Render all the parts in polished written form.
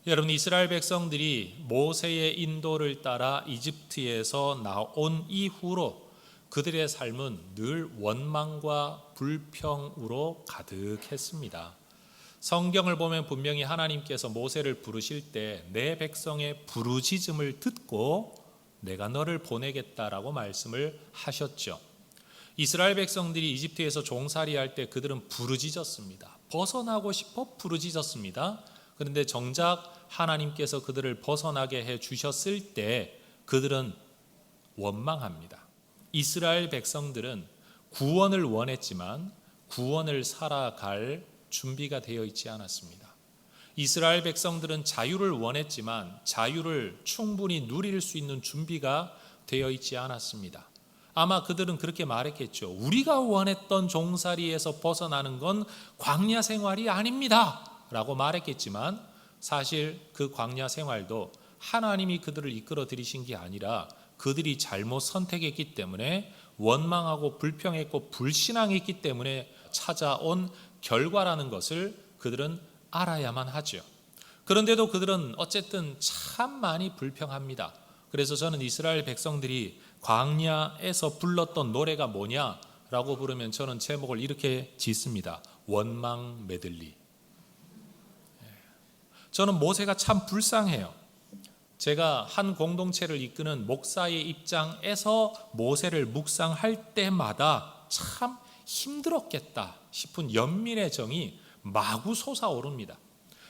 여러분, 이스라엘 백성들이 모세의 인도를 따라 이집트에서 나온 이후로 그들의 삶은 늘 원망과 불평으로 가득했습니다. 성경을 보면 분명히 하나님께서 모세를 부르실 때 내 백성의 부르짖음을 듣고 내가 너를 보내겠다라고 말씀을 하셨죠. 이스라엘 백성들이 이집트에서 종살이할 때 그들은 부르짖었습니다. 벗어나고 싶어 부르짖었습니다. 그런데 정작 하나님께서 그들을 벗어나게 해 주셨을 때 그들은 원망합니다. 이스라엘 백성들은 구원을 원했지만 구원을 살아갈 준비가 되어 있지 않았습니다. 이스라엘 백성들은 자유를 원했지만 자유를 충분히 누릴 수 있는 준비가 되어 있지 않았습니다. 아마 그들은 그렇게 말했겠죠. 우리가 원했던 종살이에서 벗어나는 건 광야 생활이 아닙니다 라고 말했겠지만 사실 그 광야 생활도 하나님이 그들을 이끌어 들이신 게 아니라 그들이 잘못 선택했기 때문에 원망하고 불평했고 불신앙했기 때문에 찾아온 결과라는 것을 그들은 알아야만 하죠. 그런데도 그들은 어쨌든 참 많이 불평합니다. 그래서 저는 이스라엘 백성들이 광야에서 불렀던 노래가 뭐냐라고 부르면 저는 제목을 이렇게 짓습니다. 원망 메들리. 저는 모세가 참 불쌍해요. 제가 한 공동체를 이끄는 목사의 입장에서 모세를 묵상할 때마다 참 힘들었겠다 싶은 연민의 정이 마구 솟아오릅니다.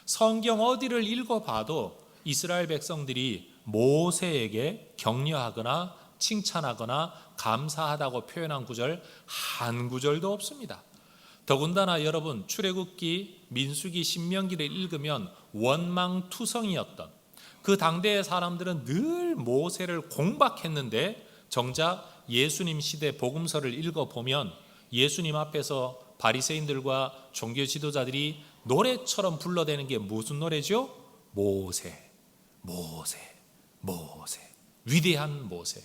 성경 어디를 읽어봐도 이스라엘 백성들이 모세에게 격려하거나 칭찬하거나 감사하다고 표현한 구절 한 구절도 없습니다. 더군다나 여러분, 출애굽기, 민수기, 신명기를 읽으면 원망투성이었던 그 당대의 사람들은 늘 모세를 공박했는데 정작 예수님 시대 복음서를 읽어보면 예수님 앞에서 바리새인들과 종교 지도자들이 노래처럼 불러대는 게 무슨 노래죠? 모세, 모세, 모세. 위대한 모세.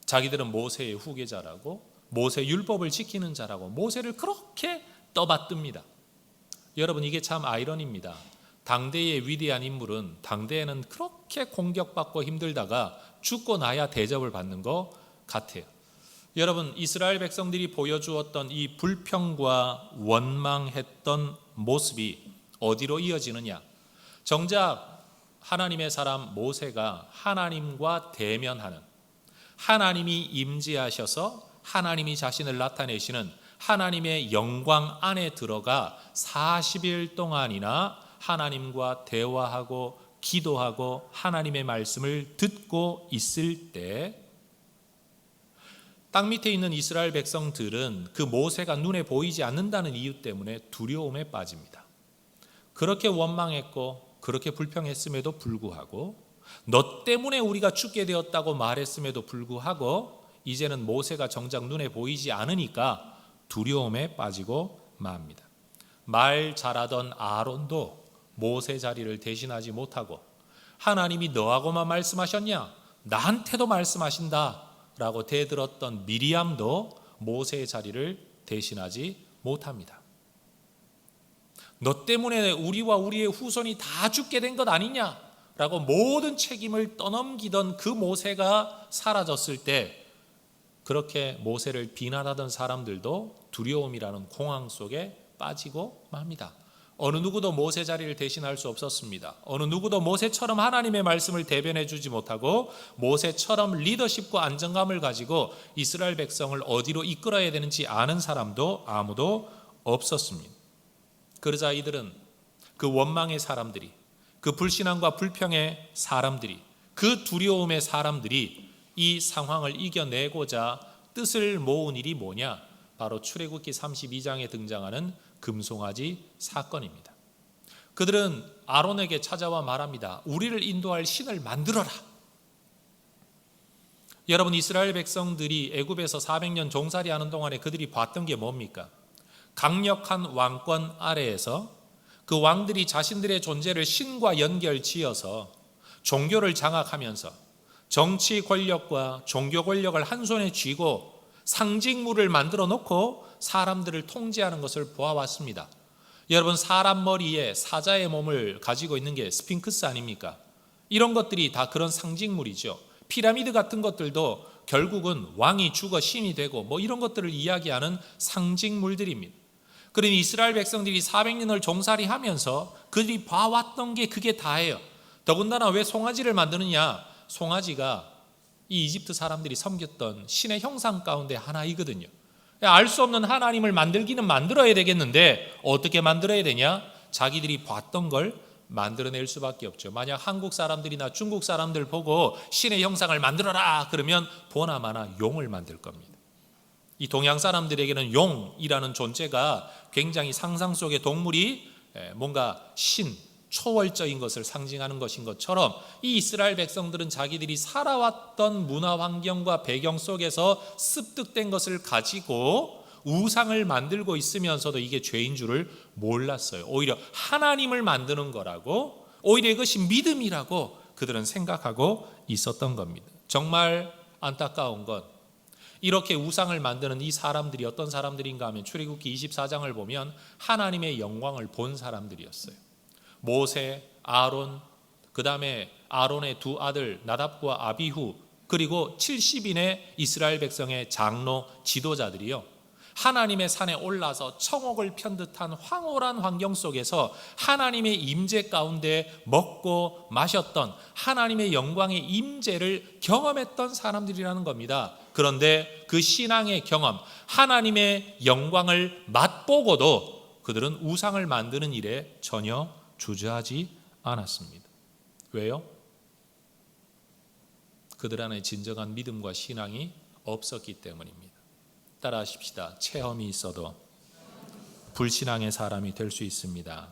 자기들은 모세의 후계자라고, 모세 율법을 지키는 자라고 모세를 그렇게 떠받듭니다. 여러분, 이게 참 아이러니입니다. 당대의 위대한 인물은 당대에는 그렇게 공격받고 힘들다가 죽고 나야 대접을 받는 것 같아요. 여러분, 이스라엘 백성들이 보여주었던 이 불평과 원망했던 모습이 어디로 이어지느냐? 정작 하나님의 사람 모세가 하나님과 대면하는, 하나님이 임재하셔서 하나님이 자신을 나타내시는 하나님의 영광 안에 들어가 40일 동안이나 하나님과 대화하고 기도하고 하나님의 말씀을 듣고 있을 때 땅 밑에 있는 이스라엘 백성들은 그 모세가 눈에 보이지 않는다는 이유 때문에 두려움에 빠집니다. 그렇게 원망했고 그렇게 불평했음에도 불구하고, 너 때문에 우리가 죽게 되었다고 말했음에도 불구하고 이제는 모세가 정작 눈에 보이지 않으니까 두려움에 빠지고 맙니다. 말 잘하던 아론도 모세 자리를 대신하지 못하고, 하나님이 너하고만 말씀하셨냐? 나한테도 말씀하신다 라고 대들었던 미리암도 모세의 자리를 대신하지 못합니다. 너 때문에 우리와 우리의 후손이 다 죽게 된 것 아니냐? 라고 모든 책임을 떠넘기던 그 모세가 사라졌을 때 그렇게 모세를 비난하던 사람들도 두려움이라는 공황 속에 빠지고 맙니다. 어느 누구도 모세 자리를 대신할 수 없었습니다. 어느 누구도 모세처럼 하나님의 말씀을 대변해 주지 못하고 모세처럼 리더십과 안정감을 가지고 이스라엘 백성을 어디로 이끌어야 되는지 아는 사람도 아무도 없었습니다. 그러자 이들은, 그 원망의 사람들이, 그 불신앙과 불평의 사람들이, 그 두려움의 사람들이 이 상황을 이겨내고자 뜻을 모은 일이 뭐냐? 바로 출애굽기 32장에 등장하는 금송아지 사건입니다. 그들은 아론에게 찾아와 말합니다. 우리를 인도할 신을 만들어라. 여러분, 이스라엘 백성들이 애굽에서 400년 종살이하는 동안에 그들이 봤던 게 뭡니까? 강력한 왕권 아래에서 그 왕들이 자신들의 존재를 신과 연결지어서 종교를 장악하면서 정치 권력과 종교 권력을 한 손에 쥐고 상징물을 만들어 놓고 사람들을 통제하는 것을 보아왔습니다. 여러분, 사람 머리에 사자의 몸을 가지고 있는 게 스핑크스 아닙니까? 이런 것들이 다 그런 상징물이죠. 피라미드 같은 것들도 결국은 왕이 죽어 신이 되고 뭐 이런 것들을 이야기하는 상징물들입니다. 그러니 이스라엘 백성들이 400년을 종살이 하면서 그들이 봐왔던 게 그게 다예요. 더군다나 왜 송아지를 만드느냐? 송아지가 이 이집트 사람들이 섬겼던 신의 형상 가운데 하나이거든요. 알 수 없는 하나님을 만들기는 만들어야 되겠는데 어떻게 만들어야 되냐? 자기들이 봤던 걸 만들어낼 수밖에 없죠. 만약 한국 사람들이나 중국 사람들 보고 신의 형상을 만들어라 그러면 보나마나 용을 만들 겁니다. 이 동양 사람들에게는 용이라는 존재가 굉장히 상상 속의 동물이 뭔가 신, 초월적인 것을 상징하는 것인 것처럼 이 이스라엘 백성들은 자기들이 살아왔던 문화 환경과 배경 속에서 습득된 것을 가지고 우상을 만들고 있으면서도 이게 죄인 줄을 몰랐어요. 오히려 하나님을 만드는 거라고, 오히려 이것이 믿음이라고 그들은 생각하고 있었던 겁니다. 정말 안타까운 건 이렇게 우상을 만드는 이 사람들이 어떤 사람들인가 하면 출애굽기 24장을 보면 하나님의 영광을 본 사람들이었어요. 모세, 아론, 그 다음에 아론의 두 아들 나답과 아비후, 그리고 70인의 이스라엘 백성의 장로 지도자들이요, 하나님의 산에 올라서 청옥을 편 듯한 황홀한 환경 속에서 하나님의 임재 가운데 먹고 마셨던 하나님의 영광의 임재를 경험했던 사람들이라는 겁니다. 그런데 그 신앙의 경험, 하나님의 영광을 맛보고도 그들은 우상을 만드는 일에 전혀 주저하지 않았습니다. 왜요? 그들 안에 진정한 믿음과 신앙이 없었기 때문입니다. 따라하십시다. 체험이 있어도 불신앙의 사람이 될 수 있습니다.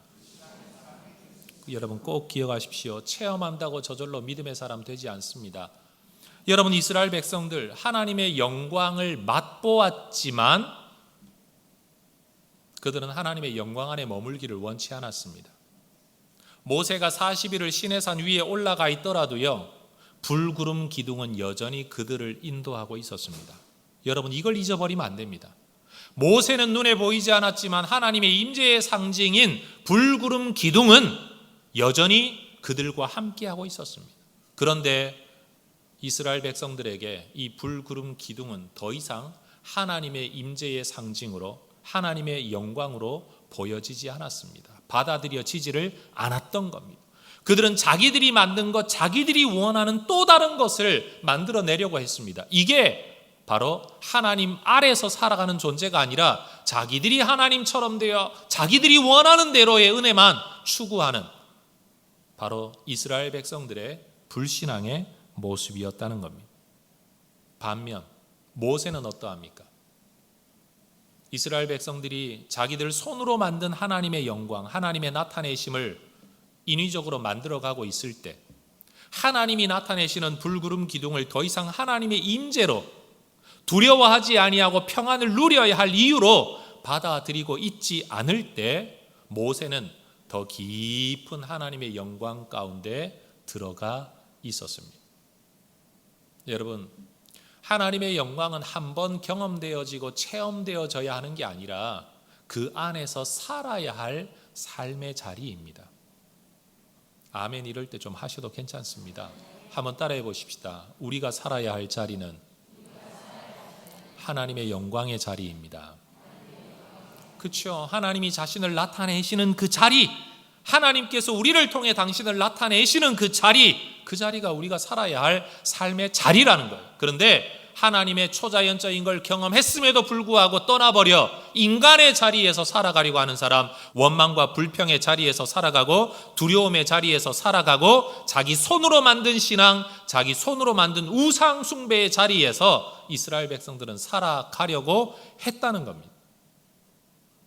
여러분 꼭 기억하십시오. 체험한다고 저절로 믿음의 사람 되지 않습니다. 여러분, 이스라엘 백성들 하나님의 영광을 맛보았지만 그들은 하나님의 영광 안에 머물기를 원치 않았습니다. 모세가 40일을 시내산 위에 올라가 있더라도요, 불구름 기둥은 여전히 그들을 인도하고 있었습니다. 여러분, 이걸 잊어버리면 안 됩니다. 모세는 눈에 보이지 않았지만 하나님의 임재의 상징인 불구름 기둥은 여전히 그들과 함께하고 있었습니다. 그런데 이스라엘 백성들에게 이 불구름 기둥은 더 이상 하나님의 임재의 상징으로, 하나님의 영광으로 보여지지 않았습니다. 받아들여지지를 않았던 겁니다. 그들은 자기들이 만든 것, 자기들이 원하는 또 다른 것을 만들어내려고 했습니다. 이게 바로 하나님 아래서 살아가는 존재가 아니라 자기들이 하나님처럼 되어 자기들이 원하는 대로의 은혜만 추구하는 바로 이스라엘 백성들의 불신앙의 모습이었다는 겁니다. 반면 모세는 어떠합니까? 이스라엘 백성들이 자기들 손으로 만든 하나님의 영광, 하나님의 나타내심을 인위적으로 만들어가고 있을 때 하나님이 나타내시는 불구름 기둥을 더 이상 하나님의 임재로 두려워하지 아니하고 평안을 누려야 할 이유로 받아들이고 있지 않을 때 모세는 더 깊은 하나님의 영광 가운데 들어가 있었습니다. 여러분, 하나님의 영광은 한번 경험되어지고 체험되어져야 하는 게 아니라 그 안에서 살아야 할 삶의 자리입니다. 아멘 이럴 때 좀 하셔도 괜찮습니다. 한번 따라해 보십시다. 우리가 살아야 할 자리는 하나님의 영광의 자리입니다. 그렇죠? 하나님이 자신을 나타내시는 그 자리, 하나님께서 우리를 통해 당신을 나타내시는 그 자리가 우리가 살아야 할 삶의 자리라는 거예요. 그런데 하나님의 초자연적인 걸 경험했음에도 불구하고 떠나버려 인간의 자리에서 살아가려고 하는 사람, 원망과 불평의 자리에서 살아가고 두려움의 자리에서 살아가고 자기 손으로 만든 신앙, 자기 손으로 만든 우상 숭배의 자리에서 이스라엘 백성들은 살아가려고 했다는 겁니다.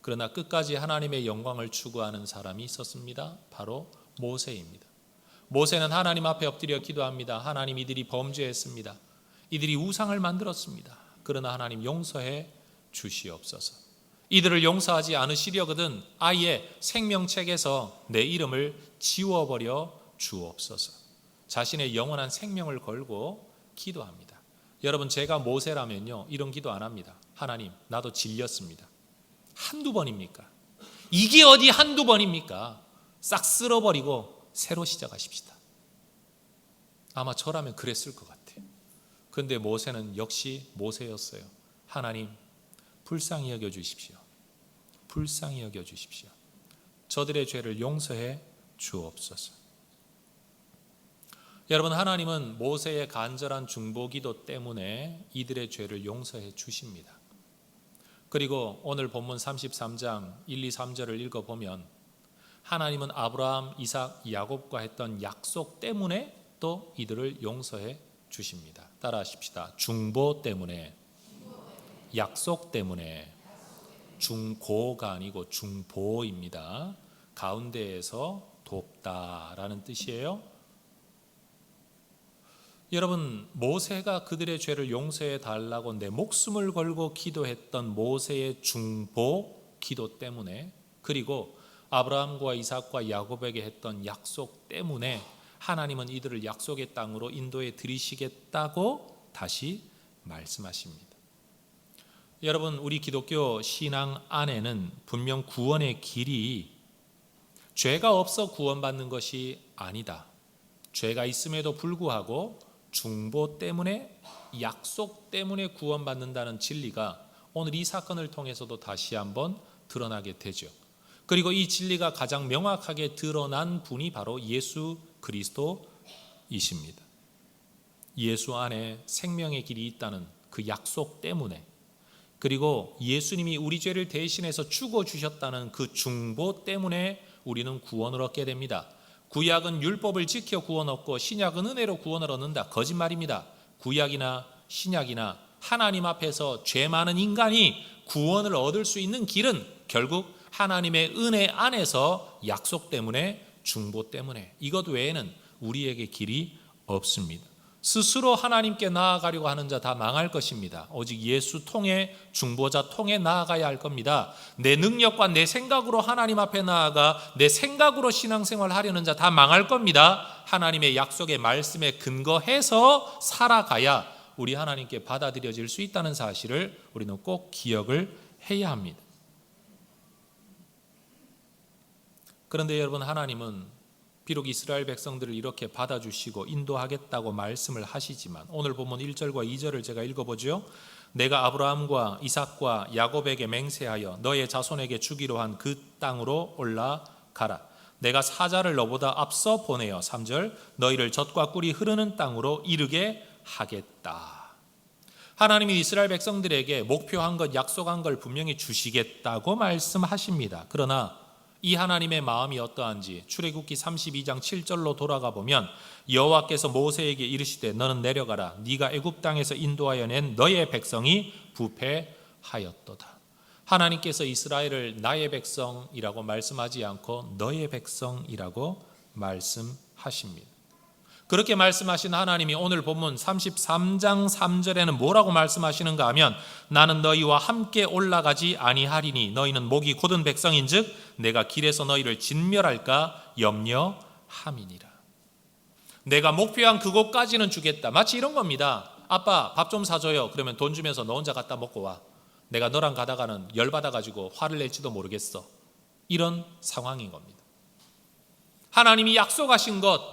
그러나 끝까지 하나님의 영광을 추구하는 사람이 있었습니다. 바로 모세입니다. 모세는 하나님 앞에 엎드려 기도합니다. 하나님, 이들이 범죄했습니다. 이들이 우상을 만들었습니다. 그러나 하나님 용서해 주시옵소서. 이들을 용서하지 않으시려거든 아예 생명책에서 내 이름을 지워버려 주옵소서. 자신의 영원한 생명을 걸고 기도합니다. 여러분, 제가 모세라면요 이런 기도 안 합니다. 하나님, 나도 질렸습니다. 한두 번입니까? 이게 어디 한두 번입니까? 싹 쓸어버리고 새로 시작하십시다. 아마 저라면 그랬을 것 같아요. 그런데 모세는 역시 모세였어요. 하나님, 불쌍히 여겨주십시오. 불쌍히 여겨주십시오. 저들의 죄를 용서해 주옵소서. 여러분, 하나님은 모세의 간절한 중보기도 때문에 이들의 죄를 용서해 주십니다. 그리고 오늘 본문 33장 1, 2, 3절을 읽어보면 하나님은 아브라함, 이삭, 야곱과 했던 약속 때문에 또 이들을 용서해 주십니다. 따라하십시다. 중보 때문에, 약속 때문에, 중고가 아니고 중보입니다. 가운데에서 돕다라는 뜻이에요. 여러분, 모세가 그들의 죄를 용서해 달라고 내 목숨을 걸고 기도했던 모세의 중보 기도 때문에, 그리고 아브라함과 이삭과 야곱에게 했던 약속 때문에 하나님은 이들을 약속의 땅으로 인도해 들이시겠다고 다시 말씀하십니다. 여러분, 우리 기독교 신앙 안에는 분명 구원의 길이 죄가 없어 구원받는 것이 아니다. 죄가 있음에도 불구하고 중보 때문에, 약속 때문에 구원받는다는 진리가 오늘 이 사건을 통해서도 다시 한번 드러나게 되죠. 그리고 이 진리가 가장 명확하게 드러난 분이 바로 예수 그리스도이십니다. 예수 안에 생명의 길이 있다는 그 약속 때문에, 그리고 예수님이 우리 죄를 대신해서 죽어주셨다는 그 중보 때문에 우리는 구원을 얻게 됩니다. 구약은 율법을 지켜 구원 얻고 신약은 은혜로 구원을 얻는다. 거짓말입니다. 구약이나 신약이나 하나님 앞에서 죄 많은 인간이 구원을 얻을 수 있는 길은 결국 하나님의 은혜 안에서 약속 때문에, 중보 때문에, 이것 외에는 우리에게 길이 없습니다. 스스로 하나님께 나아가려고 하는 자 다 망할 것입니다. 오직 예수 통해, 중보자 통해 나아가야 할 겁니다. 내 능력과 내 생각으로 하나님 앞에 나아가 내 생각으로 신앙생활 하려는 자 다 망할 겁니다. 하나님의 약속의 말씀에 근거해서 살아가야 우리 하나님께 받아들여질 수 있다는 사실을 우리는 꼭 기억을 해야 합니다. 그런데 여러분, 하나님은 비록 이스라엘 백성들을 이렇게 받아주시고 인도하겠다고 말씀을 하시지만 오늘 본문 1절과 2절을 제가 읽어보죠. 내가 아브라함과 이삭과 야곱에게 맹세하여 너의 자손에게 주기로 한 그 땅으로 올라가라. 내가 사자를 너보다 앞서 보내어 3절 너희를 젖과 꿀이 흐르는 땅으로 이르게 하겠다. 하나님이 이스라엘 백성들에게 목표한 것, 약속한 걸 분명히 주시겠다고 말씀하십니다. 그러나 이 하나님의 마음이 어떠한지 출애굽기 32장 7절로 돌아가 보면 여호와께서 모세에게 이르시되 너는 내려가라. 네가 애굽 땅에서 인도하여 낸 너의 백성이 부패하였도다. 하나님께서 이스라엘을 나의 백성이라고 말씀하지 않고 너의 백성이라고 말씀하십니다. 그렇게 말씀하신 하나님이 오늘 본문 33장 3절에는 뭐라고 말씀하시는가 하면 나는 너희와 함께 올라가지 아니하리니 너희는 목이 곧은 백성인즉 내가 길에서 너희를 진멸할까 염려함이니라. 내가 목표한 그곳까지는 주겠다. 마치 이런 겁니다. 아빠 밥 좀 사줘요. 그러면 돈 주면서 너 혼자 갖다 먹고 와. 내가 너랑 가다가는 열받아가지고 화를 낼지도 모르겠어. 이런 상황인 겁니다. 하나님이 약속하신 것,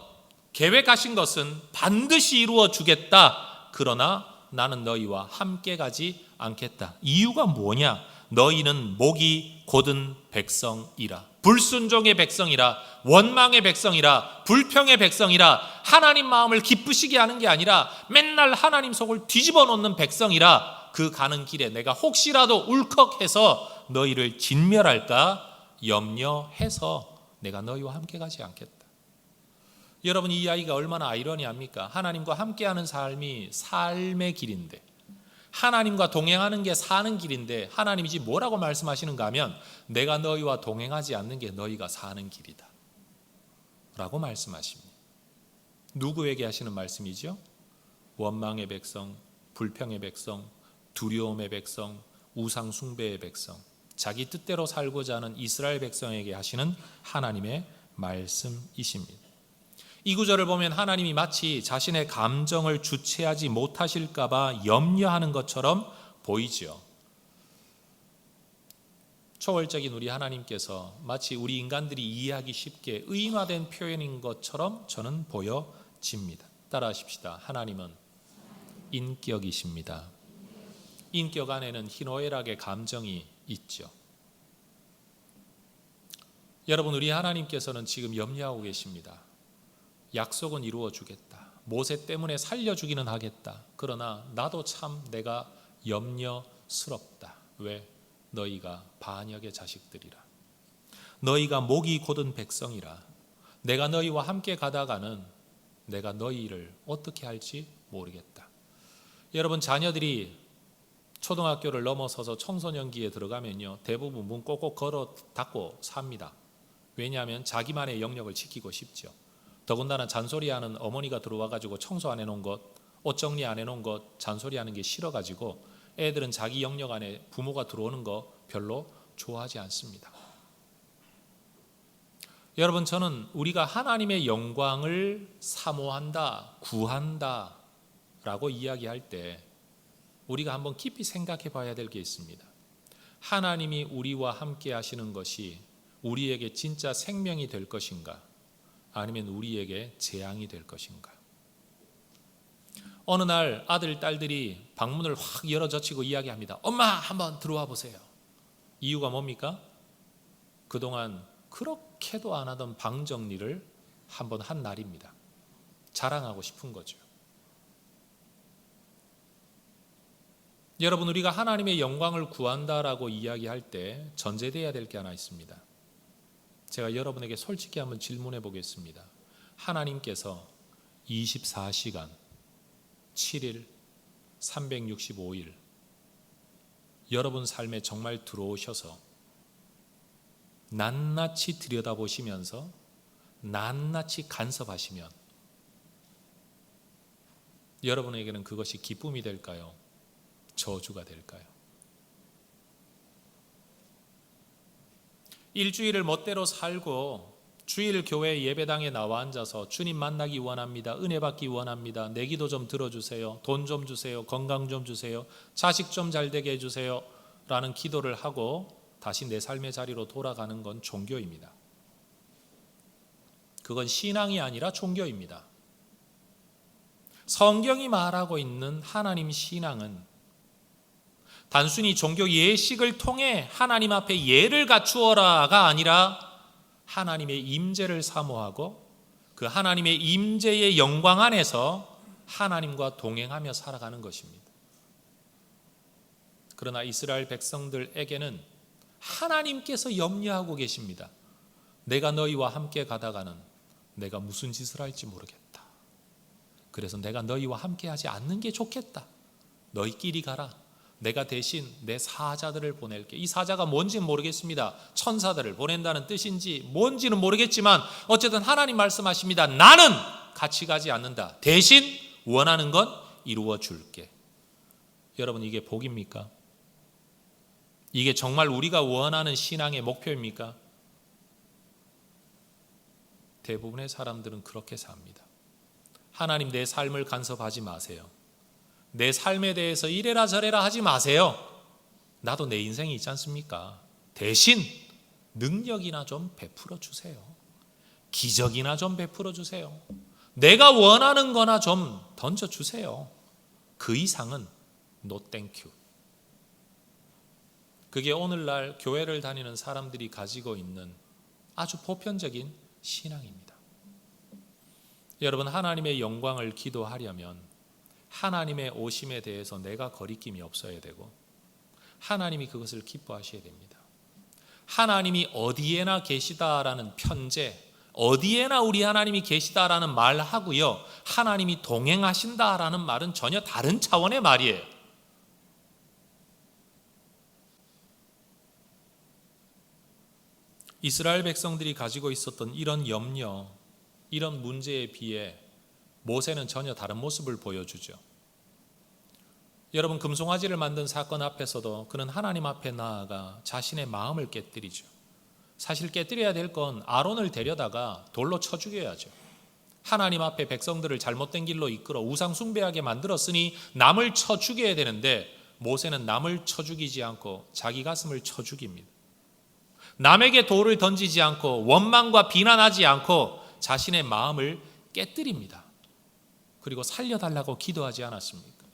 계획하신 것은 반드시 이루어 주겠다. 그러나 나는 너희와 함께 가지 않겠다. 이유가 뭐냐? 너희는 목이 곧은 백성이라, 불순종의 백성이라, 원망의 백성이라, 불평의 백성이라, 하나님 마음을 기쁘시게 하는 게 아니라 맨날 하나님 속을 뒤집어 놓는 백성이라. 그 가는 길에 내가 혹시라도 울컥해서 너희를 진멸할까 염려해서 내가 너희와 함께 가지 않겠다. 여러분, 이 이야기가 얼마나 아이러니합니까? 하나님과 함께하는 삶이 삶의 길인데, 하나님과 동행하는 게 사는 길인데 하나님이 지금 뭐라고 말씀하시는가 하면 내가 너희와 동행하지 않는 게 너희가 사는 길이다 라고 말씀하십니다. 누구에게 하시는 말씀이죠? 원망의 백성, 불평의 백성, 두려움의 백성, 우상 숭배의 백성, 자기 뜻대로 살고자 하는 이스라엘 백성에게 하시는 하나님의 말씀이십니다. 이 구절을 보면 하나님이 마치 자신의 감정을 주체하지 못하실까 봐 염려하는 것처럼 보이죠. 초월적인 우리 하나님께서 마치 우리 인간들이 이해하기 쉽게 의인화된 표현인 것처럼 저는 보여집니다. 따라하십시다. 하나님은 인격이십니다. 인격 안에는 희노애락의 감정이 있죠. 여러분, 우리 하나님께서는 지금 염려하고 계십니다. 약속은 이루어 주겠다. 모세 때문에 살려주기는 하겠다. 그러나 나도 참 내가 염려스럽다. 왜? 너희가 반역의 자식들이라. 너희가 목이 곧은 백성이라. 내가 너희와 함께 가다가는 내가 너희를 어떻게 할지 모르겠다. 여러분, 자녀들이 초등학교를 넘어서서 청소년기에 들어가면요, 대부분 문 꼭꼭 걸어 닫고 삽니다. 왜냐하면 자기만의 영역을 지키고 싶죠. 더군다나 잔소리하는 어머니가 들어와가지고 청소 안 해놓은 것, 옷 정리 안 해놓은 것 잔소리하는 게 싫어가지고 애들은 자기 영역 안에 부모가 들어오는 거 별로 좋아하지 않습니다. 여러분, 저는 우리가 하나님의 영광을 사모한다, 구한다 라고 이야기할 때 우리가 한번 깊이 생각해 봐야 될 게 있습니다. 하나님이 우리와 함께 하시는 것이 우리에게 진짜 생명이 될 것인가, 아니면 우리에게 재앙이 될 것인가. 어느 날 아들, 딸들이 방문을 확 열어젖히고 이야기합니다. 엄마, 한번 들어와 보세요. 이유가 뭡니까? 그동안 그렇게도 안 하던 방 정리를 한번 한 날입니다. 자랑하고 싶은 거죠. 여러분, 우리가 하나님의 영광을 구한다라고 이야기할 때 전제되어야 될 게 하나 있습니다. 제가 여러분에게 솔직히 한번 질문해 보겠습니다. 하나님께서 24시간 7일 365일 여러분 삶에 정말 들어오셔서 낱낱이 들여다보시면서 낱낱이 간섭하시면 여러분에게는 그것이 기쁨이 될까요? 저주가 될까요? 일주일을 멋대로 살고 주일 교회 예배당에 나와 앉아서 주님 만나기 원합니다. 은혜 받기 원합니다. 내 기도 좀 들어주세요. 돈 좀 주세요. 건강 좀 주세요. 자식 좀 잘 되게 해주세요. 라는 기도를 하고 다시 내 삶의 자리로 돌아가는 건 종교입니다. 그건 신앙이 아니라 종교입니다. 성경이 말하고 있는 하나님 신앙은 단순히 종교 예식을 통해 하나님 앞에 예를 갖추어라가 아니라 하나님의 임재를 사모하고 그 하나님의 임재의 영광 안에서 하나님과 동행하며 살아가는 것입니다. 그러나 이스라엘 백성들에게는 하나님께서 염려하고 계십니다. 내가 너희와 함께 가다가는 내가 무슨 짓을 할지 모르겠다. 그래서 내가 너희와 함께 하지 않는 게 좋겠다. 너희끼리 가라. 내가 대신 내 사자들을 보낼게. 이 사자가 뭔지는 모르겠습니다. 천사들을 보낸다는 뜻인지 뭔지는 모르겠지만 어쨌든 하나님 말씀하십니다. 나는 같이 가지 않는다. 대신 원하는 건 이루어 줄게. 여러분, 이게 복입니까? 이게 정말 우리가 원하는 신앙의 목표입니까? 대부분의 사람들은 그렇게 삽니다. 하나님, 내 삶을 간섭하지 마세요. 내 삶에 대해서 이래라 저래라 하지 마세요. 나도 내 인생이 있지 않습니까? 대신 능력이나 좀 베풀어 주세요. 기적이나 좀 베풀어 주세요. 내가 원하는 거나 좀 던져 주세요. 그 이상은 no thank you. 그게 오늘날 교회를 다니는 사람들이 가지고 있는 아주 보편적인 신앙입니다. 여러분, 하나님의 영광을 기도하려면 하나님의 오심에 대해서 내가 거리낌이 없어야 되고 하나님이 그것을 기뻐하셔야 됩니다. 하나님이 어디에나 계시다라는 편제, 어디에나 우리 하나님이 계시다라는 말하고요, 하나님이 동행하신다라는 말은 전혀 다른 차원의 말이에요. 이스라엘 백성들이 가지고 있었던 이런 염려, 이런 문제에 비해 모세는 전혀 다른 모습을 보여주죠. 여러분, 금송아지를 만든 사건 앞에서도 그는 하나님 앞에 나아가 자신의 마음을 깨뜨리죠. 사실 깨뜨려야 될 건 아론을 데려다가 돌로 쳐 죽여야죠. 하나님 앞에 백성들을 잘못된 길로 이끌어 우상 숭배하게 만들었으니 남을 쳐 죽여야 되는데 모세는 남을 쳐 죽이지 않고 자기 가슴을 쳐 죽입니다. 남에게 돌을 던지지 않고 원망과 비난하지 않고 자신의 마음을 깨뜨립니다. 그리고 살려달라고 기도하지 않았습니까?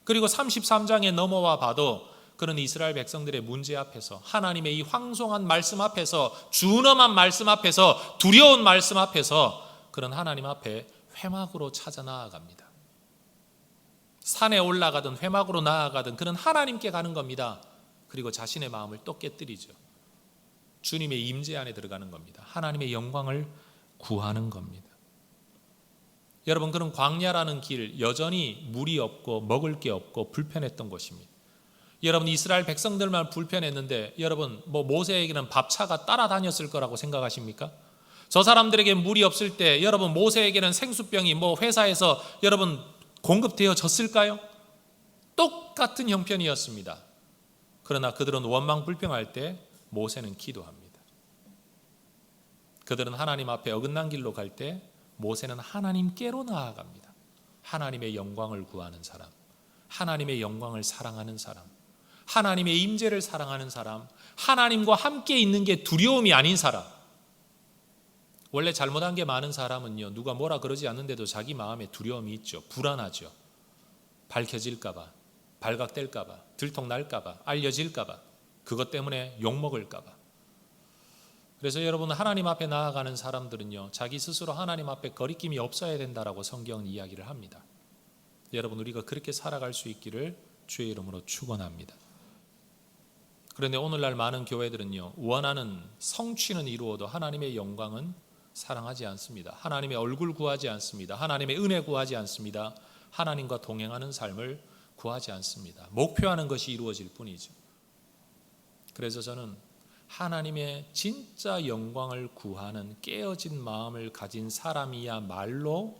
그리고 33장에 넘어와 봐도 그런 이스라엘 백성들의 문제 앞에서, 하나님의 이 황송한 말씀 앞에서, 준엄한 말씀 앞에서, 두려운 말씀 앞에서 그런 하나님 앞에 회막으로 찾아 나아갑니다. 산에 올라가든 회막으로 나아가든 그런 하나님께 가는 겁니다. 그리고 자신의 마음을 또 깨뜨리죠. 주님의 임재 안에 들어가는 겁니다. 하나님의 영광을 구하는 겁니다. 여러분, 그런 광야라는 길, 여전히 물이 없고 먹을 게 없고 불편했던 곳입니다. 여러분, 이스라엘 백성들만 불편했는데 여러분, 모세에게는 밥차가 따라다녔을 거라고 생각하십니까? 저 사람들에게 물이 없을 때 여러분, 모세에게는 생수병이 회사에서 여러분 공급되어졌을까요? 똑같은 형편이었습니다. 그러나 그들은 원망불평할 때 모세는 기도합니다. 그들은 하나님 앞에 어긋난 길로 갈 때 모세는 하나님께로 나아갑니다. 하나님의 영광을 구하는 사람, 하나님의 영광을 사랑하는 사람, 하나님의 임재를 사랑하는 사람, 하나님과 함께 있는 게 두려움이 아닌 사람. 원래 잘못한 게 많은 사람은요, 누가 뭐라 그러지 않는데도 자기 마음에 두려움이 있죠. 불안하죠. 밝혀질까 봐, 발각될까 봐, 들통날까 봐, 알려질까 봐, 그것 때문에 욕먹을까 봐. 그래서 여러분, 하나님 앞에 나아가는 사람들은요, 자기 스스로 하나님 앞에 거리낌이 없어야 된다라고 성경은 이야기를 합니다. 여러분, 우리가 그렇게 살아갈 수 있기를 주의 이름으로 축원합니다. 그런데 오늘날 많은 교회들은요, 원하는 성취는 이루어도 하나님의 영광은 사랑하지 않습니다. 하나님의 얼굴 구하지 않습니다. 하나님의 은혜 구하지 않습니다. 하나님과 동행하는 삶을 구하지 않습니다. 목표하는 것이 이루어질 뿐이죠. 그래서 저는 하나님의 진짜 영광을 구하는 깨어진 마음을 가진 사람이야말로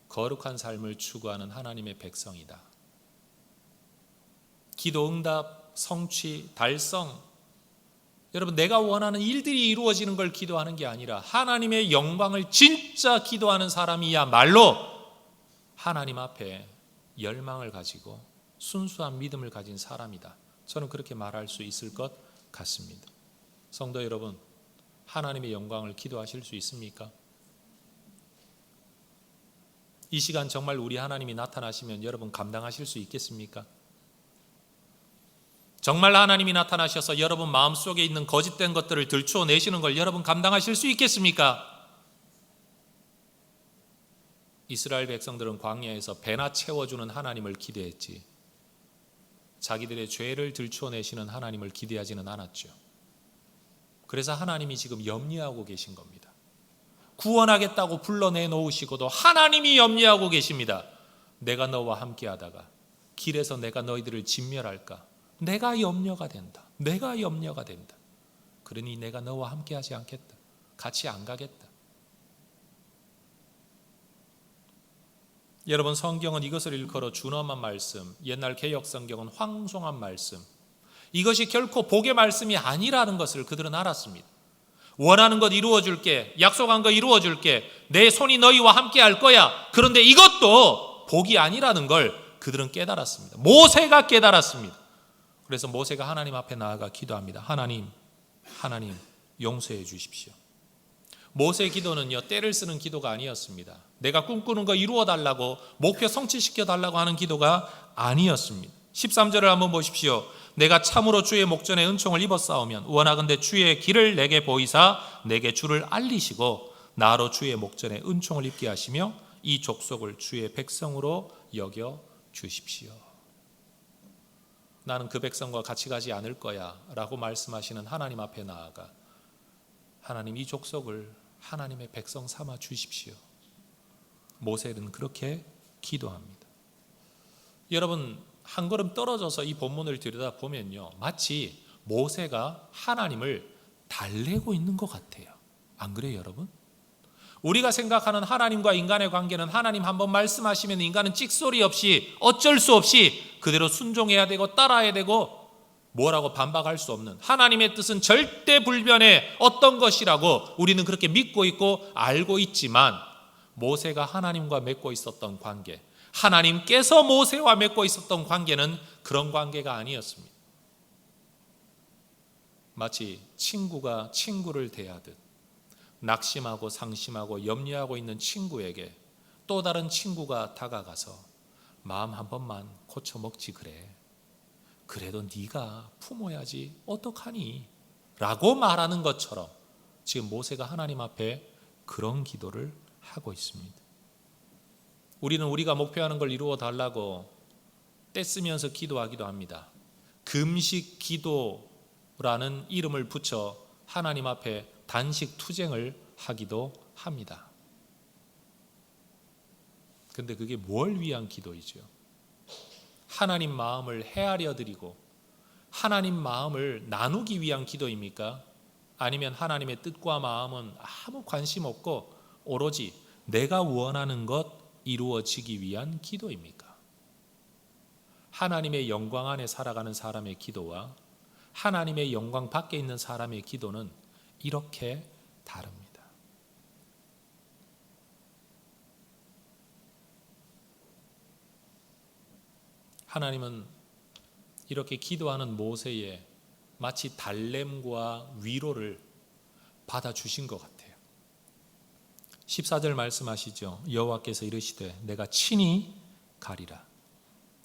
거룩한 삶을 추구하는 하나님의 백성이다. 기도 응답, 성취, 달성, 여러분, 내가 원하는 일들이 이루어지는 걸 기도하는 게 아니라 하나님의 영광을 진짜 기도하는 사람이야말로 하나님 앞에 열망을 가지고 순수한 믿음을 가진 사람이다. 저는 그렇게 말할 수 있을 것 같습니다. 성도 여러분, 하나님의 영광을 기도하실 수 있습니까? 이 시간 정말 우리 하나님이 나타나시면 여러분 감당하실 수 있겠습니까? 정말 하나님이 나타나셔서 여러분 마음속에 있는 거짓된 것들을 들추어내시는 걸 여러분 감당하실 수 있겠습니까? 이스라엘 백성들은 광야에서 배나 채워주는 하나님을 기대했지, 자기들의 죄를 들추어내시는 하나님을 기대하지는 않았죠. 그래서 하나님이 지금 염려하고 계신 겁니다. 구원하겠다고 불러내놓으시고도 하나님이 염려하고 계십니다. 내가 너와 함께하다가 길에서 내가 너희들을 진멸할까? 내가 염려가 된다. 내가 염려가 된다. 그러니 내가 너와 함께하지 않겠다. 같이 안 가겠다. 여러분, 성경은 이것을 일컬어 준엄한 말씀, 옛날 개역 성경은 황송한 말씀, 이것이 결코 복의 말씀이 아니라는 것을 그들은 알았습니다. 원하는 것 이루어줄게, 약속한 거 이루어줄게, 내 손이 너희와 함께 할 거야. 그런데 이것도 복이 아니라는 걸 그들은 깨달았습니다. 모세가 깨달았습니다. 그래서 모세가 하나님 앞에 나아가 기도합니다. 하나님 용서해 주십시오. 모세의 기도는요, 때를 쓰는 기도가 아니었습니다. 내가 꿈꾸는 거 이루어 달라고, 목표 성취시켜 달라고 하는 기도가 아니었습니다. 13절을 한번 보십시오. 내가 참으로 주의 목전에 은총을 입었사오면 원하건대 주의 길을 내게 보이사 내게 주를 알리시고 나로 주의 목전에 은총을 입게 하시며 이 족속을 주의 백성으로 여겨 주십시오. 나는 그 백성과 같이 가지 않을 거야 라고 말씀하시는 하나님 앞에 나아가 하나님, 이 족속을 하나님의 백성 삼아 주십시오. 모세는 그렇게 기도합니다. 여러분, 한 걸음 떨어져서 이 본문을 들여다보면요, 마치 모세가 하나님을 달래고 있는 것 같아요. 안 그래요, 여러분? 우리가 생각하는 하나님과 인간의 관계는 하나님 한번 말씀하시면 인간은 찍소리 없이 어쩔 수 없이 그대로 순종해야 되고 따라야 되고 뭐라고 반박할 수 없는, 하나님의 뜻은 절대 불변의 어떤 것이라고 우리는 그렇게 믿고 있고 알고 있지만, 모세가 하나님과 맺고 있었던 관계, 하나님께서 모세와 맺고 있었던 관계는 그런 관계가 아니었습니다. 마치 친구가 친구를 대하듯 낙심하고 상심하고 염려하고 있는 친구에게 또 다른 친구가 다가가서 마음 한 번만 고쳐먹지 그래. 그래도 네가 품어야지 어떡하니? 라고 말하는 것처럼 지금 모세가 하나님 앞에 그런 기도를 하고 있습니다. 우리는 우리가 목표하는 걸 이루어 달라고 떼쓰면서 기도하기도 합니다. 금식 기도라는 이름을 붙여 하나님 앞에 단식 투쟁을 하기도 합니다. 근데 그게 뭘 위한 기도이죠? 하나님 마음을 헤아려 드리고 하나님 마음을 나누기 위한 기도입니까? 아니면 하나님의 뜻과 마음은 아무 관심 없고 오로지 내가 원하는 것 이루어지기 위한 기도입니까? 하나님의 영광 안에 살아가는 사람의 기도와 하나님의 영광 밖에 있는 사람의 기도는 이렇게 다릅니다. 하나님은 이렇게 기도하는 모세의 마치 달램과 위로를 받아주신 것 같아요. 14절 말씀하시죠. 여호와께서 이르시되 내가 친히 가리라.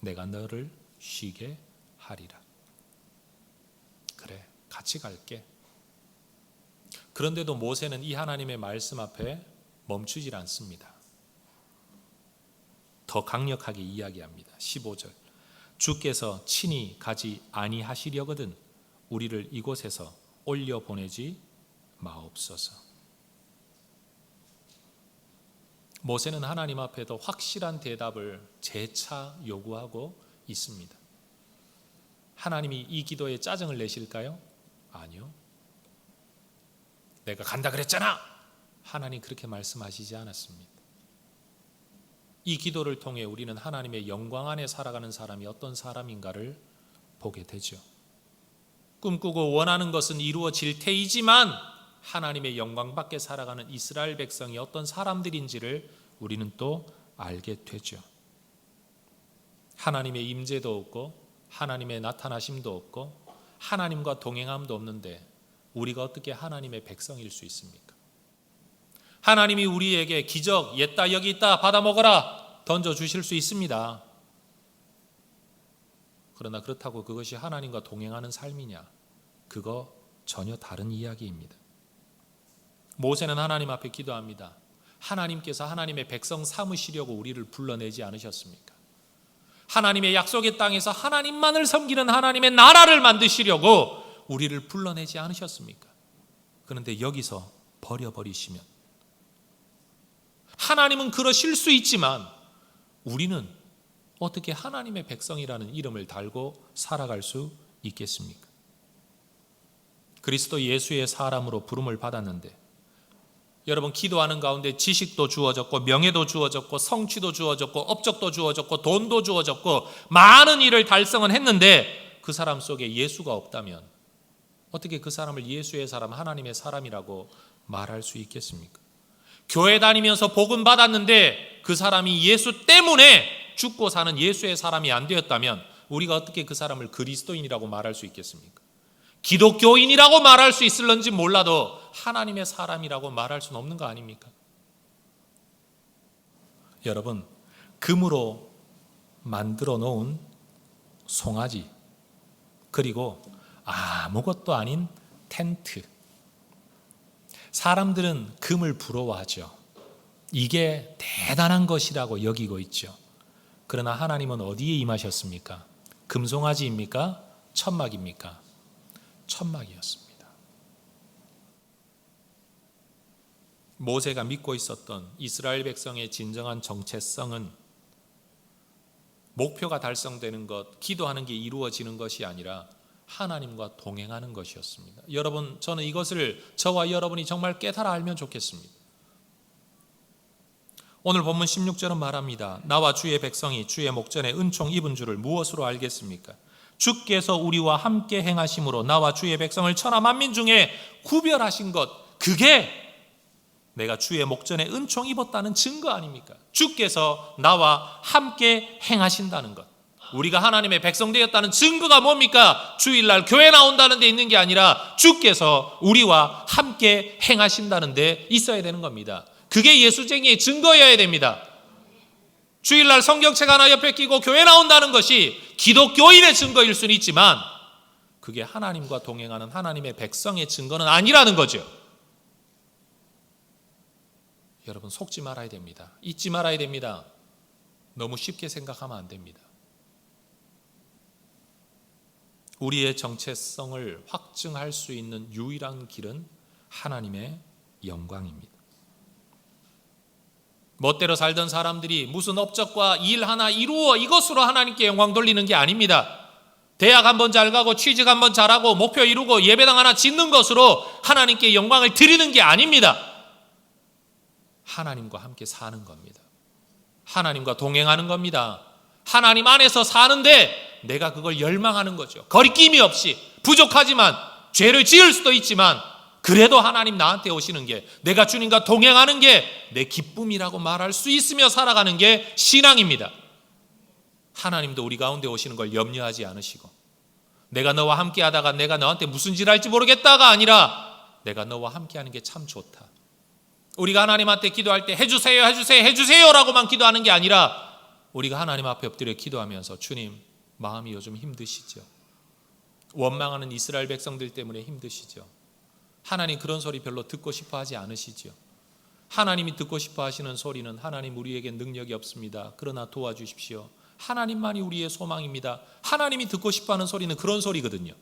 내가 너를 쉬게 하리라. 그래, 같이 갈게. 그런데도 모세는 이 하나님의 말씀 앞에 멈추질 않습니다. 더 강력하게 이야기합니다. 15절. 주께서 친히 가지 아니하시려거든 우리를 이곳에서 올려 보내지 마옵소서. 모세는 하나님 앞에도 확실한 대답을 재차 요구하고 있습니다. 하나님이 이 기도에 짜증을 내실까요? 아니요. 내가 간다 그랬잖아. 하나님 그렇게 말씀하시지 않았습니다. 이 기도를 통해 우리는 하나님의 영광 안에 살아가는 사람이 어떤 사람인가를 보게 되죠. 꿈꾸고 원하는 것은 이루어질 테이지만 하나님의 영광 밖에 살아가는 이스라엘 백성이 어떤 사람들인지를 우리는 또 알게 되죠. 하나님의 임재도 없고 하나님의 나타나심도 없고 하나님과 동행함도 없는데 우리가 어떻게 하나님의 백성일 수 있습니까? 하나님이 우리에게 기적, 옛다 여기 있다 받아 먹어라 던져주실 수 있습니다. 그러나 그렇다고 그것이 하나님과 동행하는 삶이냐? 그거 전혀 다른 이야기입니다. 모세는 하나님 앞에 기도합니다. 하나님께서 하나님의 백성 삼으시려고 우리를 불러내지 않으셨습니까? 하나님의 약속의 땅에서 하나님만을 섬기는 하나님의 나라를 만드시려고 우리를 불러내지 않으셨습니까? 그런데 여기서 버려버리시면 하나님은 그러실 수 있지만 우리는 어떻게 하나님의 백성이라는 이름을 달고 살아갈 수 있겠습니까? 그리스도 예수의 사람으로 부름을 받았는데 여러분 기도하는 가운데 지식도 주어졌고 명예도 주어졌고 성취도 주어졌고 업적도 주어졌고 돈도 주어졌고 많은 일을 달성은 했는데 그 사람 속에 예수가 없다면 어떻게 그 사람을 예수의 사람, 하나님의 사람이라고 말할 수 있겠습니까? 교회 다니면서 복음 받았는데 그 사람이 예수 때문에 죽고 사는 예수의 사람이 안 되었다면 우리가 어떻게 그 사람을 그리스도인이라고 말할 수 있겠습니까? 기독교인이라고 말할 수 있을런지 몰라도 하나님의 사람이라고 말할 수는 없는 거 아닙니까? 여러분, 금으로 만들어 놓은 송아지 그리고 아무것도 아닌 텐트, 사람들은 금을 부러워하죠. 이게 대단한 것이라고 여기고 있죠. 그러나 하나님은 어디에 임하셨습니까? 금송아지입니까? 천막입니까? 천막이었습니다. 모세가 믿고 있었던 이스라엘 백성의 진정한 정체성은 목표가 달성되는 것, 기도하는 게 이루어지는 것이 아니라 하나님과 동행하는 것이었습니다. 여러분, 저는 이것을 저와 여러분이 정말 깨달아 알면 좋겠습니다. 오늘 본문 16절은 말합니다. 나와 주의 백성이 주의 목전에 은총 입은 줄을 무엇으로 알겠습니까? 주께서 우리와 함께 행하심으로 나와 주의 백성을 천하 만민 중에 구별하신 것, 그게 내가 주의 목전에 은총 입었다는 증거 아닙니까? 주께서 나와 함께 행하신다는 것. 우리가 하나님의 백성 되었다는 증거가 뭡니까? 주일날 교회 나온다는 데 있는 게 아니라 주께서 우리와 함께 행하신다는 데 있어야 되는 겁니다. 그게 예수쟁이의 증거여야 됩니다. 주일날 성경책 하나 옆에 끼고 교회 나온다는 것이 기독교인의 증거일 수는 있지만 그게 하나님과 동행하는 하나님의 백성의 증거는 아니라는 거죠. 여러분, 속지 말아야 됩니다. 잊지 말아야 됩니다. 너무 쉽게 생각하면 안 됩니다. 우리의 정체성을 확증할 수 있는 유일한 길은 하나님의 영광입니다. 멋대로 살던 사람들이 무슨 업적과 일 하나 이루어 이것으로 하나님께 영광 돌리는 게 아닙니다. 대학 한번 잘 가고 취직 한번 잘하고 목표 이루고 예배당 하나 짓는 것으로 하나님께 영광을 드리는 게 아닙니다. 하나님과 함께 사는 겁니다. 하나님과 동행하는 겁니다. 하나님 안에서 사는데 내가 그걸 열망하는 거죠. 거리낌이 없이, 부족하지만 죄를 지을 수도 있지만 그래도 하나님 나한테 오시는 게, 내가 주님과 동행하는 게 내 기쁨이라고 말할 수 있으며 살아가는 게 신앙입니다. 하나님도 우리 가운데 오시는 걸 염려하지 않으시고, 내가 너와 함께 하다가 내가 너한테 무슨 짓 할지 모르겠다가 아니라 내가 너와 함께 하는 게 참 좋다. 우리가 하나님한테 기도할 때 해주세요 해주세요 해주세요라고만 기도하는 게 아니라 우리가 하나님 앞에 엎드려 기도하면서, 주님, 마음이 요즘 힘드시죠? 원망하는 이스라엘 백성들 때문에 힘드시죠? 하나님 그런 소리 별로 듣고 싶어 하지 않으시죠? 하나님이 듣고 싶어 하시는 소리는, 하나님 우리에게 능력이 없습니다. 그러나 도와주십시오. 하나님만이 우리의 소망입니다. 하나님이 듣고 싶어 하는 소리는 그런 소리거든요.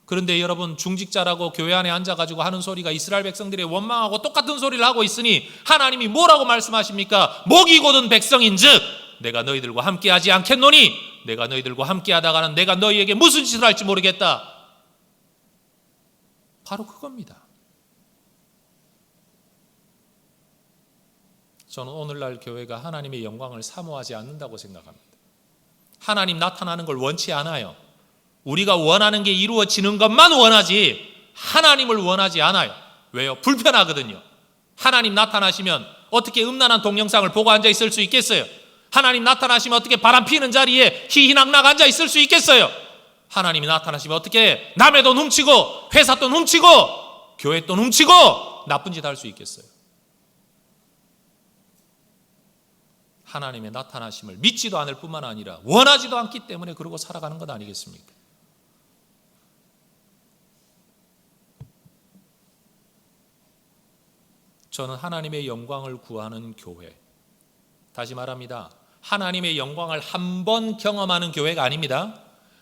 그런데 여러분, 중직자라고 교회 안에 앉아가지고 하는 소리가 이스라엘 백성들의 원망하고 똑같은 소리를 하고 있으니 하나님이 뭐라고 말씀하십니까? 목이 곧은 백성인즉 내가 너희들과 함께하지 않겠노니, 내가 너희들과 함께하다가는 내가 너희에게 무슨 짓을 할지 모르겠다. 바로 그겁니다. 저는 오늘날 교회가 하나님의 영광을 사모하지 않는다고 생각합니다. 하나님 나타나는 걸 원치 않아요. 우리가 원하는 게 이루어지는 것만 원하지 하나님을 원하지 않아요. 왜요? 불편하거든요. 하나님 나타나시면 어떻게 음란한 동영상을 보고 앉아 있을 수 있겠어요? 하나님 나타나시면 어떻게 바람 피는 자리에 희희낙낙 앉아 있을 수 있겠어요? 하나님이 나타나시면 어떻게 남의 돈 훔치고 회사 돈 훔치고 교회 돈 훔치고 나쁜 짓 할 수 있겠어요? 하나님의 나타나심을 믿지도 않을 뿐만 아니라 원하지도 않기 때문에 그러고 살아가는 것 아니겠습니까? 저는 하나님의 영광을 구하는 교회, 다시 말합니다, 하나님의 영광을 한 번 경험하는 교회가 아닙니다.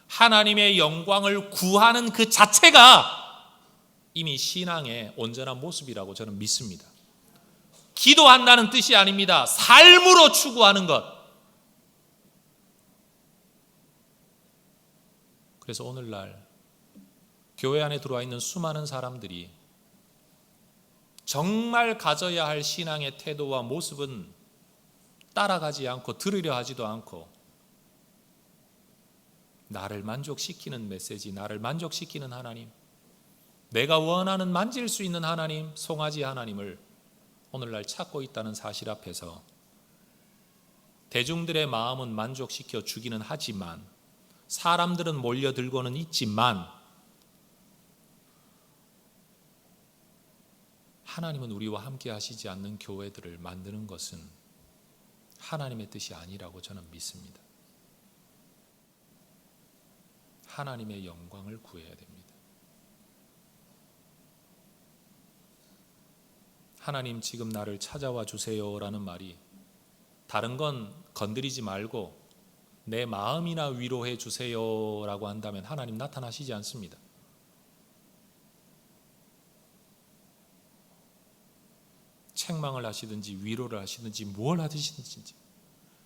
하나님의 영광을 구하는 그 자체가 이미 신앙의 온전한 모습이라고 저는 믿습니다. 기도한다는 뜻이 아닙니다. 삶으로 추구하는 것. 그래서 오늘날 교회 안에 들어와 있는 수많은 사람들이 정말 가져야 할 신앙의 태도와 모습은 따라가지 않고 들으려 하지도 않고, 나를 만족시키는 메시지, 나를 만족시키는 하나님, 내가 원하는 만질 수 있는 하나님, 송아지 하나님을 오늘날 찾고 있다는 사실 앞에서 대중들의 마음은 만족시켜 주기는 하지만, 사람들은 몰려들고는 있지만, 하나님은 우리와 함께 하시지 않는 교회들을 만드는 것은 하나님의 뜻이 아니라고 저는 믿습니다. 하나님의 영광을 구해야 됩니다. 하나님, 지금 나를 찾아와 주세요라는 말이 다른 건 건드리지 말고 내 마음이나 위로해 주세요라고 한다면 하나님 나타나시지 않습니다. 책망을 하시든지 위로를 하시든지 뭘 하시든지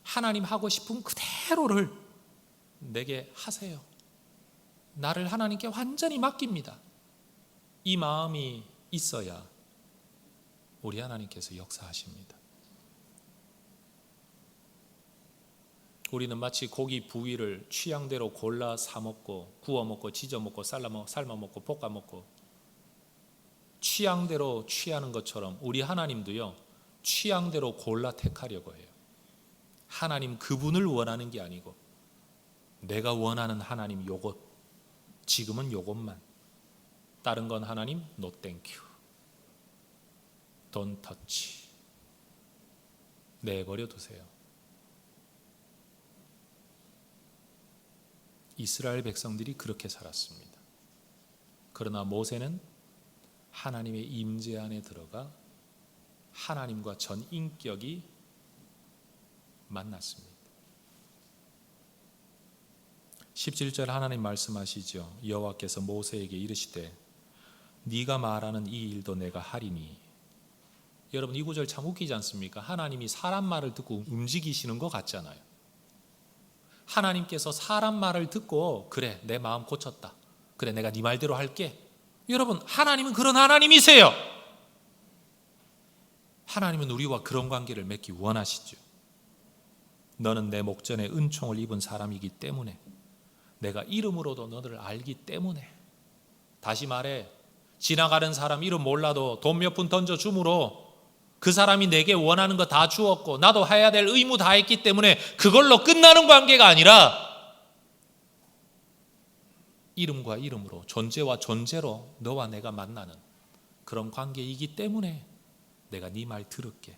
하나님 하고 싶은 그대로를 내게 하세요. 나를 하나님께 완전히 맡깁니다. 이 마음이 있어야 우리 하나님께서 역사하십니다. 우리는 마치 고기 부위를 취향대로 골라 사 먹고 구워 먹고 지져 먹고 삶아 먹고 볶아 먹고 취향대로 취하는 것처럼 우리 하나님도요, 취향대로 골라 택하려고 해요. 하나님 그분을 원하는 게 아니고 내가 원하는 하나님 요것, 지금은 요것만. 다른 건 하나님 no thank you. Don't touch. 내버려 두세요. 이스라엘 백성들이 그렇게 살았습니다. 그러나 모세는 하나님의 임재 안에 들어가 하나님과 전인격이 만났습니다. 17절 하나님 말씀하시죠. 여호와께서 모세에게 이르시되 네가 말하는 이 일도 내가 하리니. 여러분 이 구절 참 웃기지 않습니까? 하나님이 사람 말을 듣고 움직이시는 것 같잖아요. 하나님께서 사람 말을 듣고 그래 내 마음 고쳤다. 그래 내가 네 말대로 할게. 여러분 하나님은 그런 하나님이세요. 하나님은 우리와 그런 관계를 맺기 원하시죠. 너는 내 목전에 은총을 입은 사람이기 때문에, 내가 이름으로도 너를 알기 때문에. 다시 말해 지나가는 사람 이름 몰라도 돈 몇 푼 던져 줌으로 그 사람이 내게 원하는 거 다 주었고 나도 해야 될 의무 다 했기 때문에 그걸로 끝나는 관계가 아니라 이름과 이름으로, 존재와 존재로 너와 내가 만나는 그런 관계이기 때문에 내가 네 말 들을게.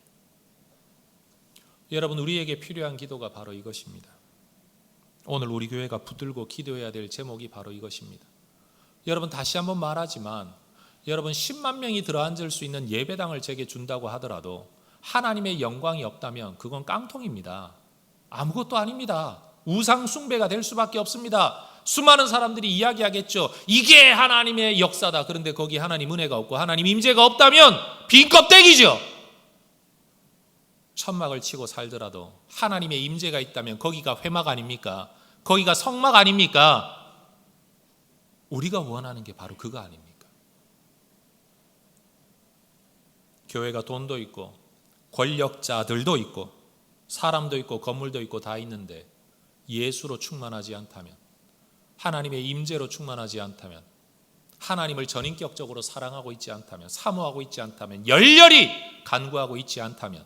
여러분 우리에게 필요한 기도가 바로 이것입니다. 오늘 우리 교회가 붙들고 기도해야 될 제목이 바로 이것입니다. 여러분 다시 한번 말하지만 여러분 10만 명이 들어앉을 수 있는 예배당을 제게 준다고 하더라도 하나님의 영광이 없다면 그건 깡통입니다. 아무것도 아닙니다. 우상 숭배가 될 수밖에 없습니다. 수많은 사람들이 이야기하겠죠. 이게 하나님의 역사다. 그런데 거기 하나님 은혜가 없고 하나님 임재가 없다면 빈 껍데기죠. 천막을 치고 살더라도 하나님의 임재가 있다면 거기가 회막 아닙니까? 거기가 성막 아닙니까? 우리가 원하는 게 바로 그거 아닙니까? 교회가 돈도 있고 권력자들도 있고 사람도 있고 건물도 있고 다 있는데 예수로 충만하지 않다면, 하나님의 임재로 충만하지 않다면, 하나님을 전인격적으로 사랑하고 있지 않다면, 사모하고 있지 않다면, 열렬히 간구하고 있지 않다면,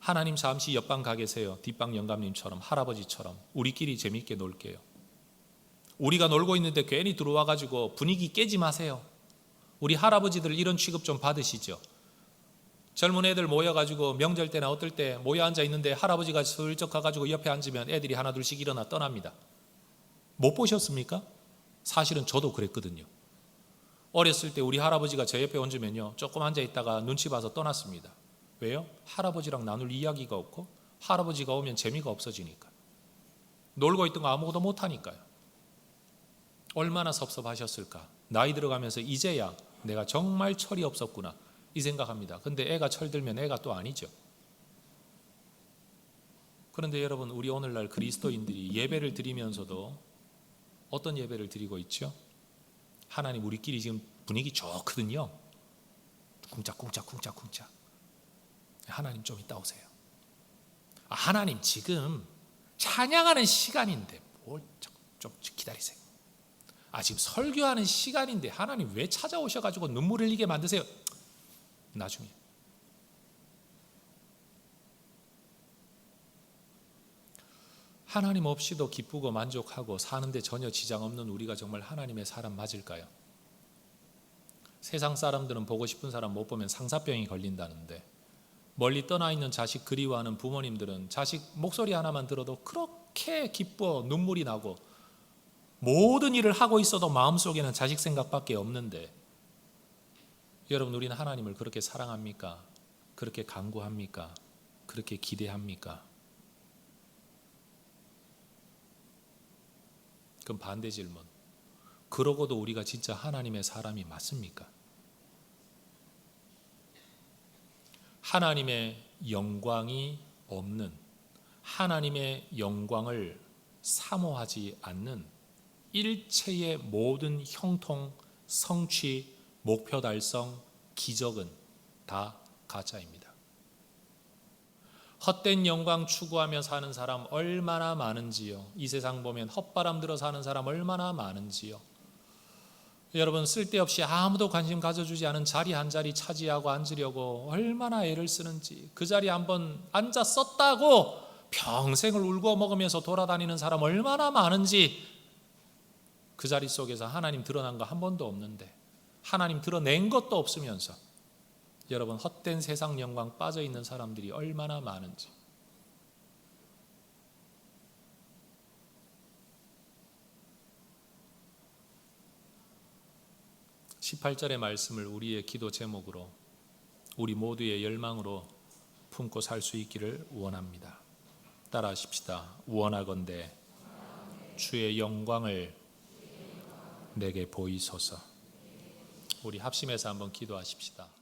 하나님 잠시 옆방 가 계세요. 뒷방 영감님처럼, 할아버지처럼 우리끼리 재밌게 놀게요. 우리가 놀고 있는데 괜히 들어와 가지고 분위기 깨지 마세요. 우리 할아버지들 이런 취급 좀 받으시죠. 젊은 애들 모여가지고 명절 때나 어떨 때 모여 앉아 있는데 할아버지가 슬쩍 가가지고 옆에 앉으면 애들이 하나 둘씩 일어나 떠납니다. 못 보셨습니까? 사실은 저도 그랬거든요. 어렸을 때 우리 할아버지가 제 옆에 앉으면요 조금 앉아 있다가 눈치 봐서 떠났습니다. 왜요? 할아버지랑 나눌 이야기가 없고 할아버지가 오면 재미가 없어지니까. 놀고 있던 거 아무것도 못하니까요. 얼마나 섭섭하셨을까. 나이 들어가면서 이제야 내가 정말 철이 없었구나 이 생각합니다. 근데 애가 철들면 애가 또 아니죠. 그런데 여러분 우리 오늘날 그리스도인들이 예배를 드리면서도 어떤 예배를 드리고 있죠? 하나님 우리끼리 지금 분위기 좋거든요. 쿵짝쿵짝쿵짝쿵짝. 하나님 좀 이따 오세요. 하나님 지금 찬양하는 시간인데 뭘 좀 기다리세요. 지금 설교하는 시간인데 하나님 왜 찾아오셔가지고 눈물 흘리게 만드세요. 나중에. 하나님 없이도 기쁘고 만족하고 사는데 전혀 지장 없는 우리가 정말 하나님의 사람 맞을까요? 세상 사람들은 보고 싶은 사람 못 보면 상사병이 걸린다는데, 멀리 떠나 있는 자식 그리워하는 부모님들은 자식 목소리 하나만 들어도 그렇게 기뻐 눈물이 나고 모든 일을 하고 있어도 마음속에는 자식 생각밖에 없는데, 여러분 우리는 하나님을 그렇게 사랑합니까? 그렇게 간구합니까? 그렇게 기대합니까? 그럼 반대 질문. 그러고도 우리가 진짜 하나님의 사람이 맞습니까? 하나님의 영광이 없는, 하나님의 영광을 사모하지 않는 일체의 모든 형통, 성취, 목표 달성, 기적은 다 가짜입니다. 헛된 영광 추구하며 사는 사람 얼마나 많은지요. 이 세상 보면 헛바람 들어 사는 사람 얼마나 많은지요. 여러분 쓸데없이 아무도 관심 가져주지 않은 자리 한 자리 차지하고 앉으려고 얼마나 애를 쓰는지, 그 자리에 한번 앉아 썼다고 평생을 울고 먹으면서 돌아다니는 사람 얼마나 많은지 그 자리 속에서 하나님 드러난 거 한 번도 없는데, 하나님 드러낸 것도 없으면서 여러분 헛된 세상 영광 빠져 있는 사람들이 얼마나 많은지. (18절의) 말씀을 우리의 기도 제목으로, 우리 모두의 열망으로 품고 살 수 있기를 원합니다. 따라하십시다. 원하건대 주의 영광을 내게 보이소서. 우리 합심해서 한번 기도하십시다.